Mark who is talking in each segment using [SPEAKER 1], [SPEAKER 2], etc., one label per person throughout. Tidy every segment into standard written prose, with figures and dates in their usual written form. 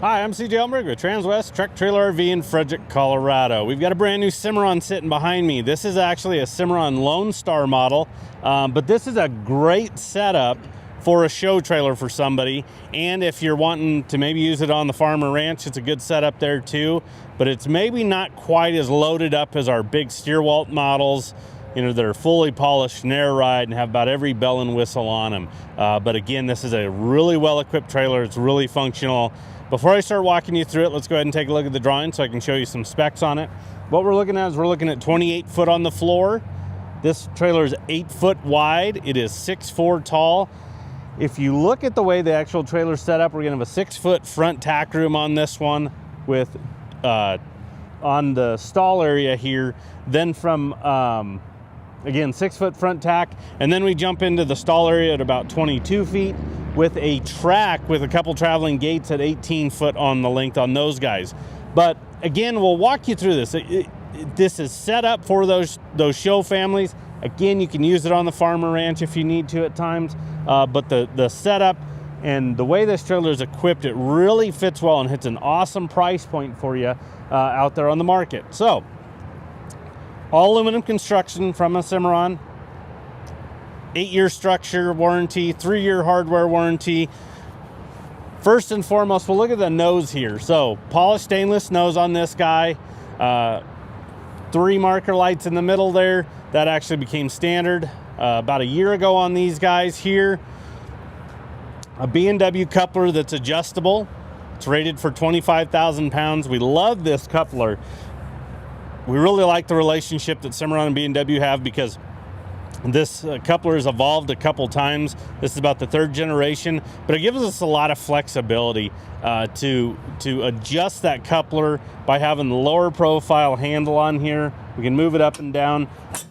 [SPEAKER 1] Hi, I'm CJ Elmberg with Transwest Truck Trailer RV in Frederick, Colorado. We've got a brand new Cimarron sitting behind me. This is actually a Cimarron Lonestar model, but this is a great setup for a show trailer for somebody. And if you're wanting to maybe use it on the farm or ranch, it's a good setup there too. But it's maybe not quite as loaded up as our big Steerwalt models. You know, they're fully polished and air ride and have about every bell and whistle on them. But again, this is a really well-equipped trailer. It's really functional. Before I start walking you through it, let's go ahead and take a look at the drawing so I can show you some specs on it. What we're looking at is we're looking at 28 foot on the floor. This trailer is 8 foot wide. It is 6'4" tall. If you look at the way the actual trailer is set up, we're gonna have a 6 foot front tack room on this one with, on the stall area here. Then from, again, 6 foot front tack. And then we jump into the stall area at about 22 feet. With a track with a couple traveling gates at 18 foot on the length on those guys. But again, we'll walk you through this. This is set up for those show families. Again, you can use it on the farm or ranch if you need to at times. But the setup and the way this trailer is equipped, it really fits well and hits an awesome price point for you out there on the market. So, all aluminum construction from a Cimarron. 8-year structure warranty, 3-year hardware warranty. First and foremost, we'll look at the nose here. So polished stainless nose on this guy. 3 marker lights in the middle there. That actually became standard about a year ago on these guys here. A B&W coupler that's adjustable. It's rated for 25,000 pounds. We love this coupler. We really like the relationship that Cimarron and B&W have because this coupler has evolved a couple times. This is about the 3rd generation, but it gives us a lot of flexibility to adjust that coupler by having the lower profile handle on here. We can move it up and down.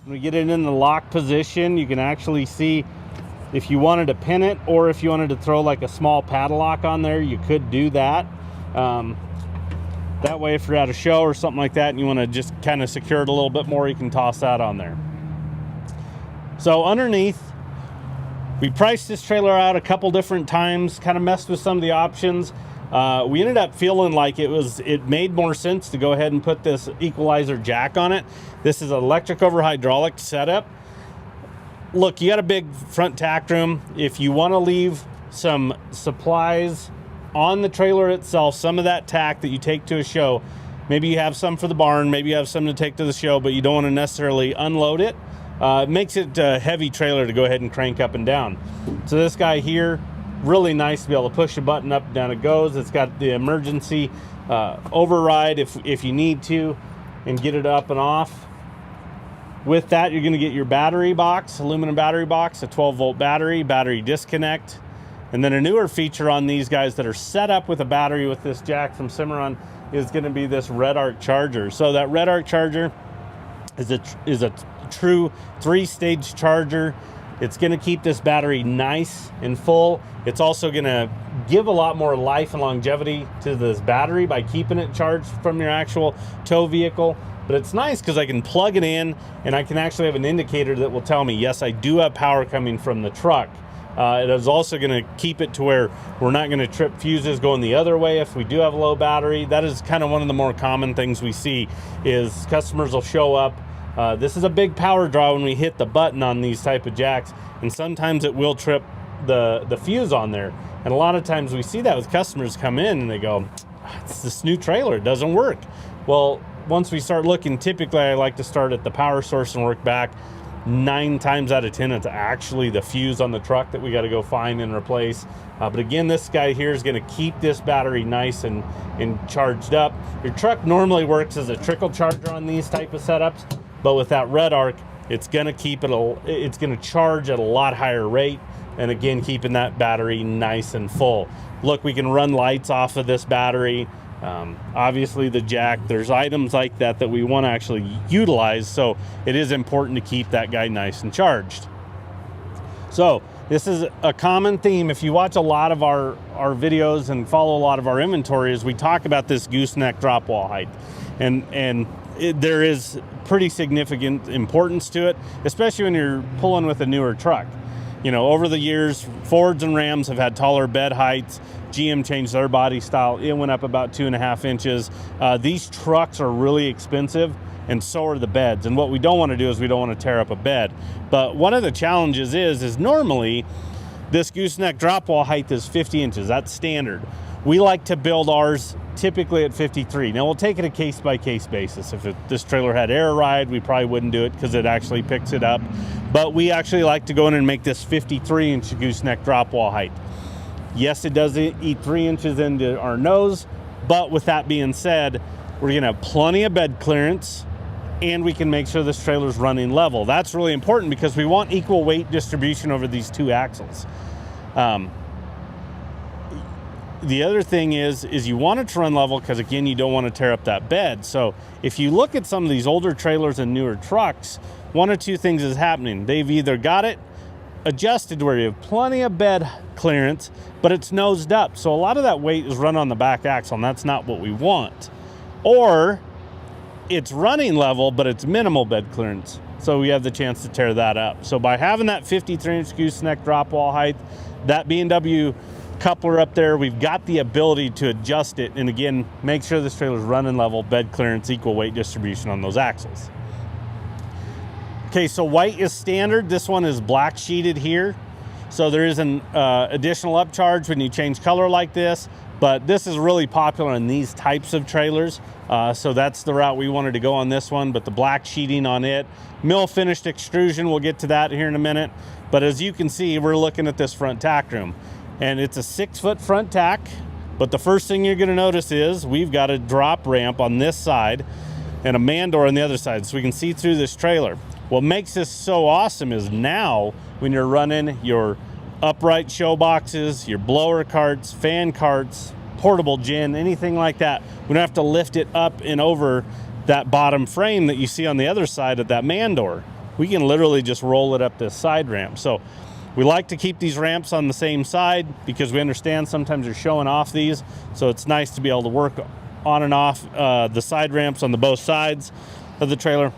[SPEAKER 1] When we get it in the lock position, you can actually see if you wanted to pin it or if you wanted to throw like a small padlock on there, you could do that. That way, if you're at a show or something like that and you want to just kind of secure it a little bit more, you can toss that on there. So underneath, we priced this trailer out a couple different times, kind of messed with some of the options. We ended up feeling like it made more sense to go ahead and put this equalizer jack on it. This is an electric over hydraulic setup. Look, you got a big front tack room. If you want to leave some supplies on the trailer itself, some of that tack that you take to a show, maybe you have some for the barn, maybe you have some to take to the show, but you don't want to necessarily unload it. It makes it a heavy trailer to go ahead and crank up and down. So this guy here, really nice to be able to push a button up and down it goes. It's got the emergency override if you need to and get it up and off. With that, you're gonna get your battery box, aluminum battery box, a 12-volt battery disconnect. And then a newer feature on these guys that are set up with a battery with this jack from Cimarron is gonna be this RedArc charger. So that RedArc charger is a true 3-stage charger. It's going to keep this battery nice and full. It's also going to give a lot more life and longevity to this battery by keeping it charged from your actual tow vehicle. But it's nice because I can plug it in and I can actually have an indicator that will tell me, yes, I do have power coming from the truck. It is also going to keep it to where we're not going to trip fuses going the other way if we do have a low battery. That is kind of one of the more common things we see is customers will show up. This is a big power draw when we hit the button on these type of jacks, and sometimes it will trip the fuse on there. And a lot of times we see that with customers come in and they go, it's this new trailer, it doesn't work. Well, once we start looking, typically I like to start at the power source and work back. 9 times out of 10, it's actually the fuse on the truck that we got to go find and replace. But again, this guy here is going to keep this battery nice and charged up. Your truck normally works as a trickle charger on these type of setups, but with that RedArc, it's going to keep it. It's going to charge at a lot higher rate, and again, keeping that battery nice and full. Look, we can run lights off of this battery. Obviously the jack, there's items like that we want to actually utilize, so it is important to keep that guy nice and charged. So this is a common theme. If you watch a lot of our videos and follow a lot of our inventory, is we talk about this gooseneck drop wall height, and there is pretty significant importance to it, especially when you're pulling with a newer truck. You know, over the years, Fords and Rams have had taller bed heights. GM changed their body style. It went up about 2.5 inches. These trucks are really expensive, and so are the beds. And what we don't want to do is we don't want to tear up a bed. But one of the challenges is normally this gooseneck drop wall height is 50 inches. That's standard. We like to build ours typically at 53. Now we'll take it a case-by-case basis. If this trailer had air ride, we probably wouldn't do it because it actually picks it up. But we actually like to go in and make this 53-inch gooseneck drop wall height. Yes, it does eat 3 inches into our nose, but with that being said, we're gonna have plenty of bed clearance, and we can make sure this trailer's running level. That's really important because we want equal weight distribution over these two axles. The other thing is you want it to run level because, again, you don't want to tear up that bed. So if you look at some of these older trailers and newer trucks, one or two things is happening. They've either got it adjusted where you have plenty of bed clearance, but it's nosed up. So a lot of that weight is run on the back axle, and that's not what we want. Or it's running level, but it's minimal bed clearance. So we have the chance to tear that up. So by having that 53-inch gooseneck drop wall height, that B&W coupler up there, we've got the ability to adjust it, and again, make sure this trailer's running level, bed clearance, equal weight distribution on those axles. Okay, so white is standard. This one is black sheeted here. So there is an additional upcharge when you change color like this, but this is really popular in these types of trailers. So that's the route we wanted to go on this one, but the black sheeting on it. Mill finished extrusion, we'll get to that here in a minute. But as you can see, we're looking at this front tack room. And it's a 6-foot front tack, but the first thing you're gonna notice is we've got a drop ramp on this side and a man door on the other side, so we can see through this trailer. What makes this so awesome is now when you're running your upright show boxes, your blower carts, fan carts, portable gin, anything like that, we don't have to lift it up and over that bottom frame that you see on the other side of that man door. We can literally just roll it up this side ramp. So we like to keep these ramps on the same side because we understand sometimes you're showing off these. So it's nice to be able to work on and off the side ramps on the both sides of the trailer.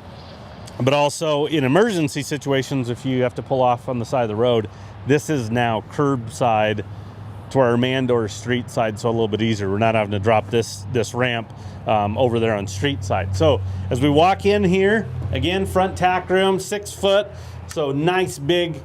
[SPEAKER 1] But also in emergency situations, if you have to pull off on the side of the road, this is now curbside to our man door street side, so a little bit easier. We're not having to drop this ramp over there on street side. So as we walk in here, again, front tack room, 6 foot, so nice big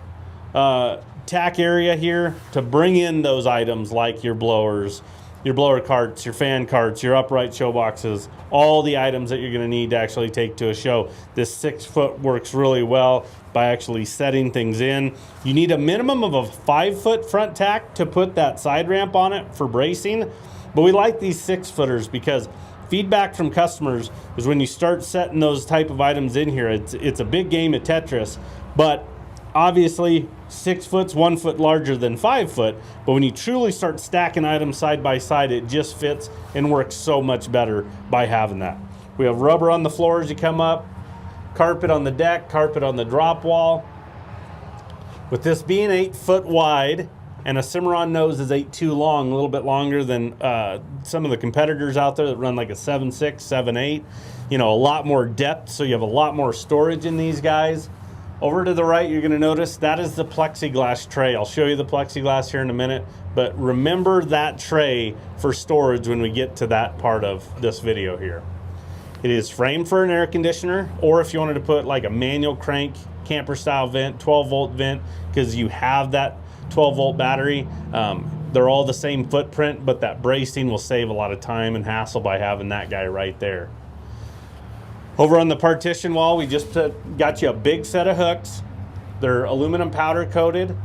[SPEAKER 1] tack area here to bring in those items like your blowers, your blower carts, your fan carts, your upright show boxes, all the items that you're going to need to actually take to a show. This 6 foot works really well by actually setting things in. You need a minimum of a 5 foot front tack to put that side ramp on it for bracing, but we like these 6 footers because feedback from customers is when you start setting those type of items in here, it's a big game of Tetris, but obviously 6 foot's 1 foot larger than 5 foot, but when you truly start stacking items side by side, it just fits and works so much better by having that. We have rubber on the floor as you come up, carpet on the deck, carpet on the drop wall. With this being 8 foot wide and a Cimarron nose is 8.2 long, a little bit longer than some of the competitors out there that run like a 7.6, 7.8, you know, a lot more depth, so you have a lot more storage in these guys. Over to the right, you're going to notice that is the plexiglass tray. I'll show you the plexiglass here in a minute, but remember that tray for storage when we get to that part of this video here. It is framed for an air conditioner, or if you wanted to put like a manual crank camper style vent, 12 volt vent, because you have that 12 volt battery. They're all the same footprint, but that bracing will save a lot of time and hassle by having that guy right there. Over on the partition wall, we just got you a big set of hooks. They're aluminum powder coated,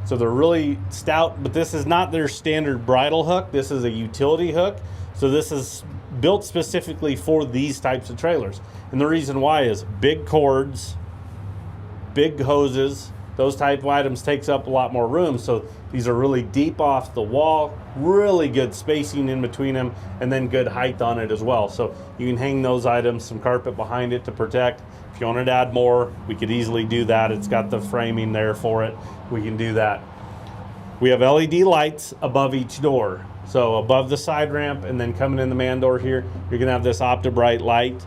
[SPEAKER 1] so they're really stout, but this is not their standard bridle hook. This is a utility hook. So this is built specifically for these types of trailers. And the reason why is big cords, big hoses, those type of items takes up a lot more room. So these are really deep off the wall, really good spacing in between them, and then good height on it as well. So you can hang those items, some carpet behind it to protect. If you wanted to add more, we could easily do that. It's got the framing there for it. We can do that. We have LED lights above each door. So above the side ramp and then coming in the man door here, you're gonna have this OptiBright light.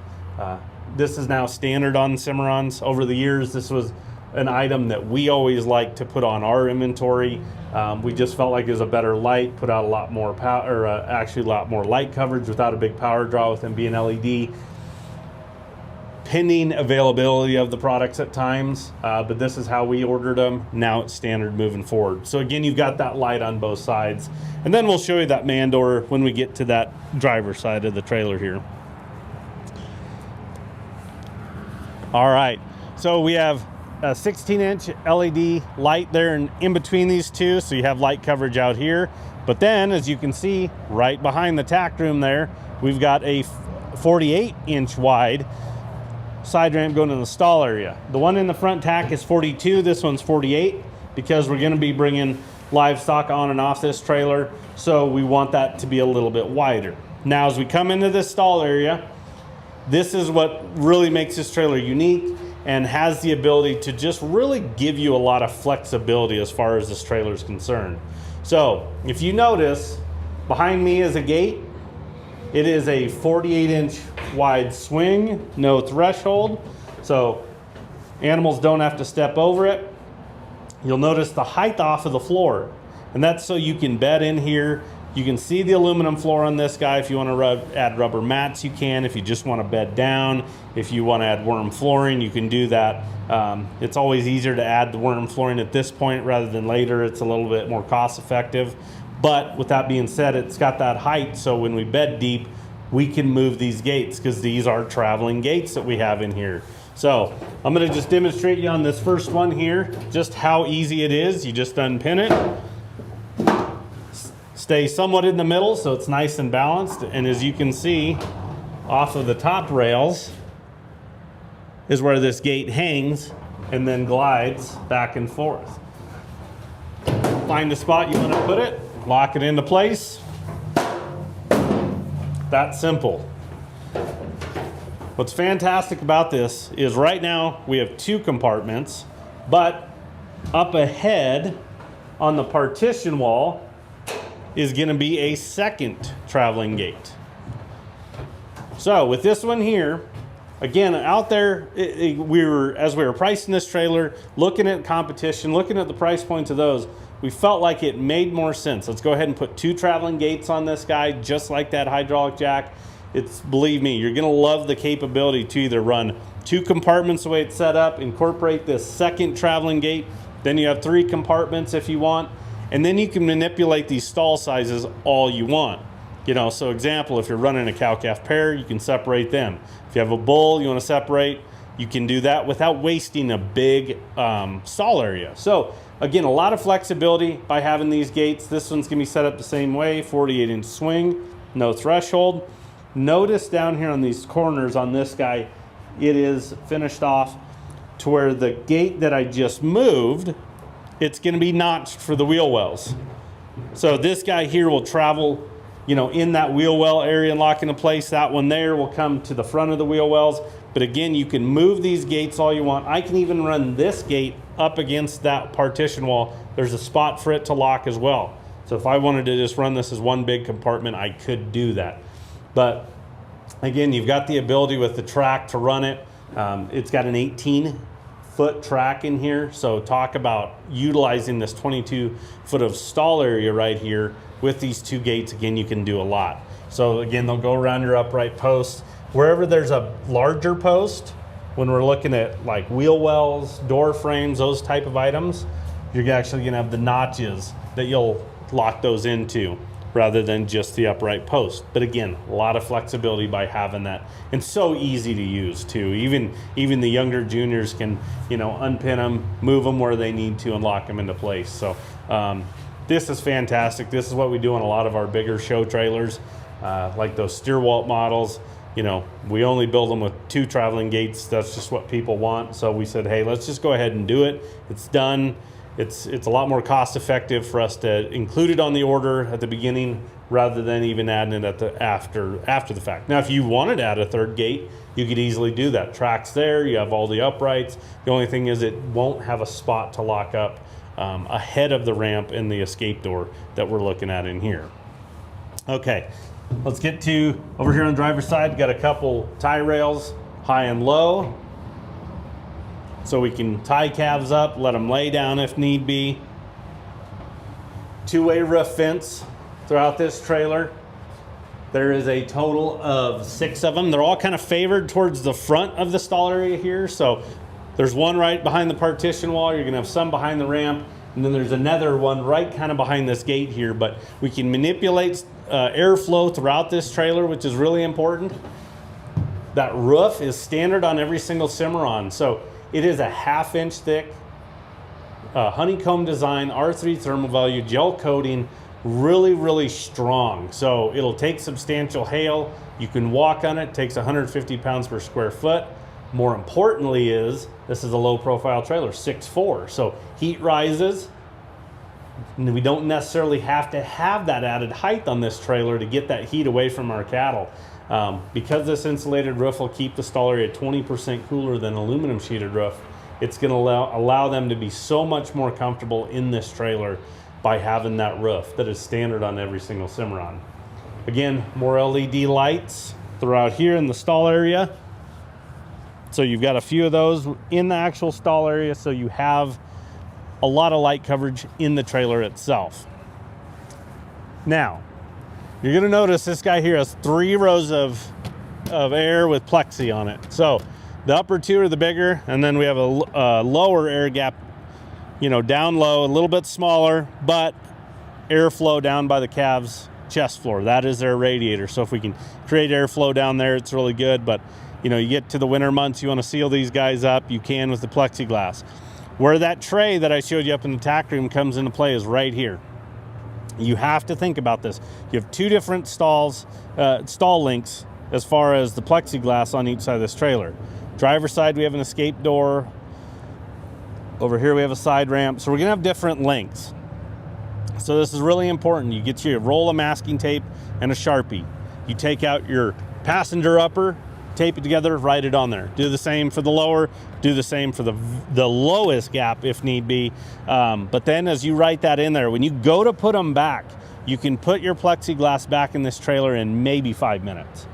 [SPEAKER 1] This is now standard on Cimarrons. Over the years, this was an item that we always like to put on our inventory. We just felt like it was a better light, put out a lot more power, or actually a lot more light coverage without a big power draw with them being LED. Pending availability of the products at times, but this is how we ordered them. Now it's standard moving forward. So again, you've got that light on both sides. And then we'll show you that man door when we get to that driver's side of the trailer here. All right, so we have a 16-inch LED light there in between these two, so you have light coverage out here. But then, as you can see, right behind the tack room there, we've got a 48-inch wide side ramp going in the stall area. The one in the front tack is 42, this one's 48, because we're gonna be bringing livestock on and off this trailer, so we want that to be a little bit wider. Now, as we come into this stall area, this is what really makes this trailer unique and has the ability to just really give you a lot of flexibility as far as this trailer is concerned. So, if you notice, behind me is a gate. It is a 48-inch wide swing, no threshold, so animals don't have to step over it. You'll notice the height off of the floor, and that's so you can bed in here. You can see the aluminum floor on this guy. If you want to add rubber mats, you can. If you just want to bed down, if you want to add worm flooring, you can do that. It's always easier to add the worm flooring at this point rather than later. It's a little bit more cost effective. But with that being said, it's got that height, so when we bed deep, we can move these gates because these are traveling gates that we have in here. So I'm going to just demonstrate you on this first one here, just how easy it is. You just unpin it, stay somewhat in the middle so it's nice and balanced, and as you can see, off of the top rails is where this gate hangs and then glides back and forth. Find the spot you want to put it, lock it into place. That simple. What's fantastic about this is right now we have 2 compartments, but up ahead on the partition wall is going to be a second traveling gate. So with this one here, again, out there, as we were pricing this trailer, looking at competition, looking at the price points of those, we felt like it made more sense. Let's go ahead and put 2 traveling gates on this guy, just like that hydraulic jack. Believe me, you're gonna love the capability to either run 2 compartments the way it's set up, incorporate this second traveling gate, then you have 3 compartments if you want, and then you can manipulate these stall sizes all you want. You know, so example, if you're running a cow-calf pair, you can separate them. If you have a bull you wanna separate, you can do that without wasting a big stall area. So again, a lot of flexibility by having these gates. This one's gonna be set up the same way, 48-inch swing, no threshold. Notice down here on these corners on this guy, it is finished off to where the gate that I just moved, it's gonna be notched for the wheel wells. So this guy here will travel, you know, in that wheel well area and lock into place. That one there will come to the front of the wheel wells. But again, you can move these gates all you want. I can even run this gate up against that partition wall. There's a spot for it to lock as well. So if I wanted to just run this as one big compartment, I could do that. But again, you've got the ability with the track to run it. It's got an 18-foot track in here. So talk about utilizing this 22-foot of stall area right here. With these 2 gates, again, you can do a lot. So again, they'll go around your upright posts. Wherever there's a larger post, when we're looking at like wheel wells, door frames, those type of items, you're actually gonna have the notches that you'll lock those into rather than just the upright post. But again, a lot of flexibility by having that, and so easy to use too. Even the younger juniors can, you know, unpin them, move them where they need to, and lock them into place. So this is fantastic. This is what we do on a lot of our bigger show trailers, like those Steerwalt models. You know, we only build them with 2 traveling gates. That's just what people want. So we said, hey, let's just go ahead and do it. It's done. It's a lot more cost effective for us to include it on the order at the beginning rather than even adding it at the after the fact. Now, if you wanted to add a 3rd gate, you could easily do that. Track's there, you have all the uprights. The only thing is it won't have a spot to lock up ahead of the ramp and the escape door that we're looking at in here. Okay, let's get to over here on the driver's side. Got a couple tie rails, high and low. so we can tie calves up, let them lay down if need be. Two-way roof fence throughout this trailer. There is a total of 6 of them. They're all kind of favored towards the front of the stall area here. So there's one right behind the partition wall. You're gonna have some behind the ramp. And then there's another one right kind of behind this gate here. But we can manipulate airflow throughout this trailer, which is really important. That roof is standard on every single Cimarron. So it is a 1/2 inch thick honeycomb design, R3 thermal value, gel coating, really strong. So it'll take substantial hail. You can walk on it. Takes 150 pounds per square foot. More importantly is, this is a low profile trailer, 6'4". So heat rises. And we don't necessarily have to have that added height on this trailer to get that heat away from our cattle. Because this insulated roof will keep the stall area 20% cooler than aluminum sheeted roof, it's going to allow them to be so much more comfortable in this trailer by having that roof that is standard on every single Cimarron. Again, more LED lights throughout here in the stall area. So you've got a few of those in the actual stall area, so you have a lot of light coverage in the trailer itself. Now, you're going to notice this guy here has 3 rows of air with plexi on it. So the upper 2 are the bigger, and then we have a lower air gap, you know, down low, a little bit smaller, but airflow down by the calves' chest floor. That is their radiator. So if we can create airflow down there, it's really good. But you know, you get to the winter months, you want to seal these guys up, you can with the plexiglass. Where that tray that I showed you up in the tack room comes into play is right here. You have to think about this. You have 2 different stall links as far as the plexiglass on each side of this trailer. Driver's side, we have an escape door. Over here, we have a side ramp. So we're gonna have different lengths. So this is really important. You get your roll of masking tape and a Sharpie. You take out your passenger upper, tape it together, write it on there. Do the same for the lower, do the same for the lowest gap if need be. But then as you write that in there, when you go to put them back, you can put your plexiglass back in this trailer in maybe 5 minutes.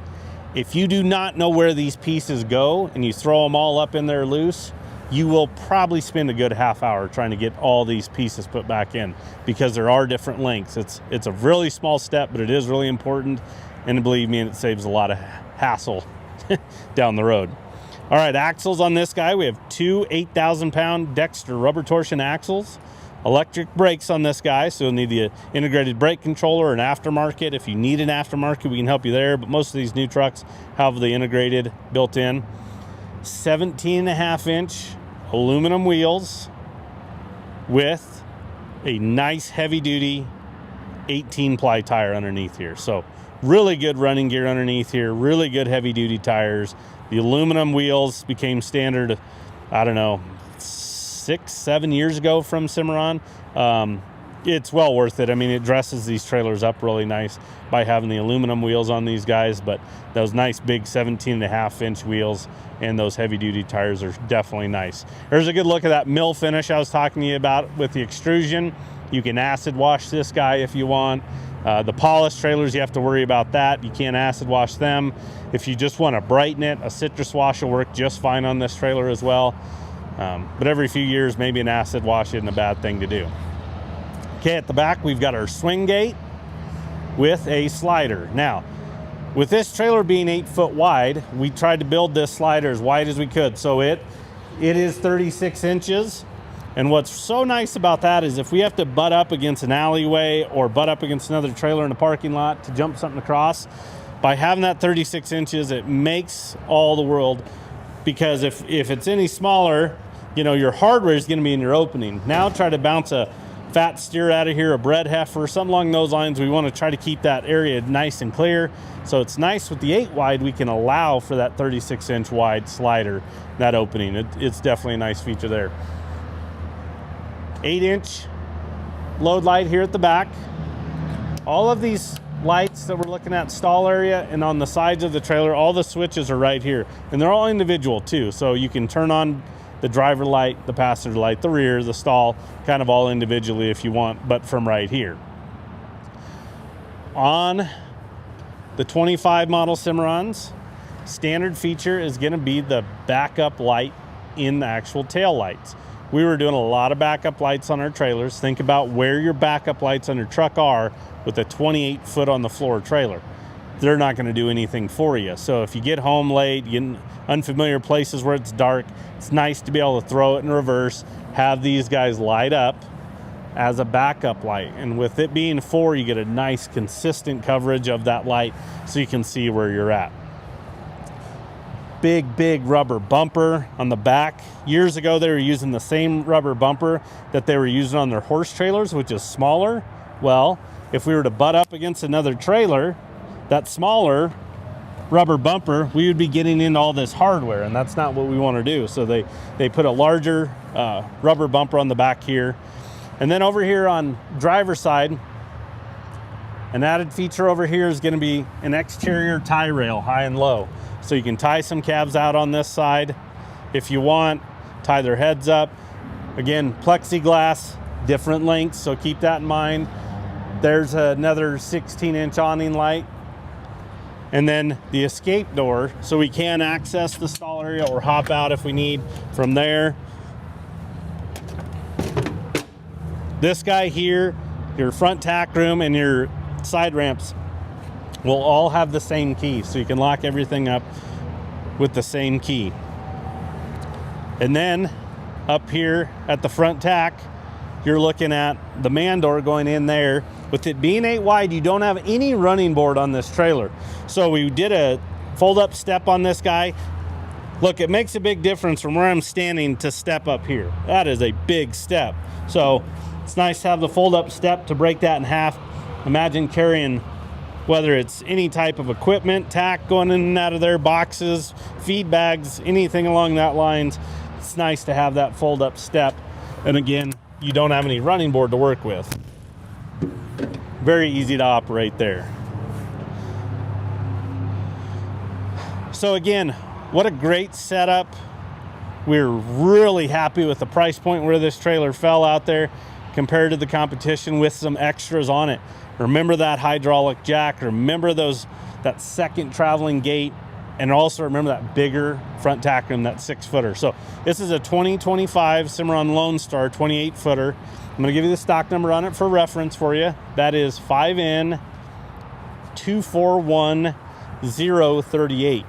[SPEAKER 1] If you do not know where these pieces go and you throw them all up in there loose, you will probably spend a good half hour trying to get all these pieces put back in, because there are different lengths. It's a really small step, but it is really important. And believe me, it saves a lot of hassle down the road. All right, axles on this guy. We have 2 8,000-pound Dexter rubber torsion axles. Electric brakes on this guy, so you'll need the integrated brake controller or an aftermarket. If you need an aftermarket, we can help you there, but most of these new trucks have the integrated built in. 17.5-inch aluminum wheels with a nice heavy-duty 18-ply tire underneath here. So really good running gear underneath here, really good heavy-duty tires. The aluminum wheels became standard, I don't know, 6-7 years ago from Cimarron. It's well worth it. I mean, it dresses these trailers up really nice by having the aluminum wheels on these guys, but those nice big 17.5-inch wheels and those heavy-duty tires are definitely nice. Here's a good look at that mill finish I was talking to you about with the extrusion. You can acid wash this guy if you want. The polished trailers, you have to worry about that. You can't acid wash them. If you just want to brighten it, a citrus wash will work just fine on this trailer as well. But every few years, maybe an acid wash isn't a bad thing to do. Okay, at the back, we've got our swing gate with a slider. Now, with this trailer being 8 foot wide, we tried to build this slider as wide as we could. So it is 36 inches. And what's so nice about that is if we have to butt up against an alleyway or butt up against another trailer in a parking lot to jump something across, by having that 36 inches, it makes all the world, because if it's any smaller, you know, your hardware is going to be in your opening. Now try to bounce a fat steer out of here, a bred heifer, something along those lines. We want to try to keep that area nice and clear. So it's nice with the 8 wide, we can allow for that 36-inch wide slider, that opening. It's definitely a nice feature there. 8-inch load light here at the back. All of these lights that we're looking at, stall area and on the sides of the trailer, all the switches are right here, and they're all individual too. So you can turn on the driver light, the passenger light, the rear, the stall, kind of all individually if you want, but from right here. On the 25 model Cimarrons, standard feature is going to be the backup light in the actual tail lights. We were doing a lot of backup lights on our trailers. Think about where your backup lights on your truck are with a 28 foot on the floor trailer. They're not going to do anything for you. So if you get home late, you get in unfamiliar places where it's dark, it's nice to be able to throw it in reverse, have these guys light up as a backup light. And with it being 4, you get a nice consistent coverage of that light so you can see where you're at. Big rubber bumper on the back. Years ago, they were using the same rubber bumper that they were using on their horse trailers, which is smaller. Well, if we were to butt up against another trailer, that smaller rubber bumper, we would be getting into all this hardware, and that's not what we want to do. So they put a larger rubber bumper on the back here. And then over here on driver's side, an added feature over here is going to be an exterior tie rail, high and low. So you can tie some calves out on this side if you want, tie their heads up. Again, plexiglass, different lengths, so keep that in mind. There's another 16-inch awning light. And then the escape door, so we can access the stall area or hop out if we need from there. This guy here, your front tack room and your side ramps will all have the same key, so you can lock everything up with the same key. And then up here at the front tack, you're looking at the man door going in there. With it being 8 wide, you don't have any running board on this trailer. So we did a fold-up step on this guy. Look, it makes a big difference from where I'm standing to step up here. That is a big step. So it's nice to have the fold-up step to break that in half. Imagine carrying, whether it's any type of equipment, tack going in and out of their boxes, feed bags, anything along that lines. It's nice to have that fold-up step. And again, you don't have any running board to work with. Very easy to operate there. So again, what a great setup. We're really happy with the price point where this trailer fell out there compared to the competition with some extras on it. Remember that hydraulic jack, remember that second traveling gate, and also remember that bigger front tack room, that 6-footer. So this is a 2025 Cimarron Lonestar 28-footer. I'm going to give you the stock number on it for reference for you. That is 5N241038.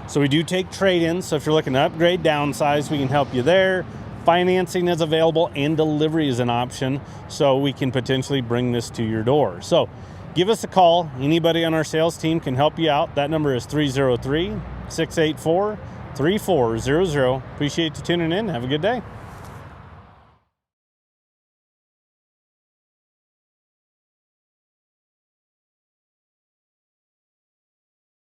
[SPEAKER 1] So we do take trade-ins, so if you're looking to upgrade, downsize, we can help you there. Financing is available and delivery is an option, so we can potentially bring this to your door. So give us a call. Anybody on our sales team can help you out. That number is 303-684-3400. Appreciate you tuning in. Have a good day.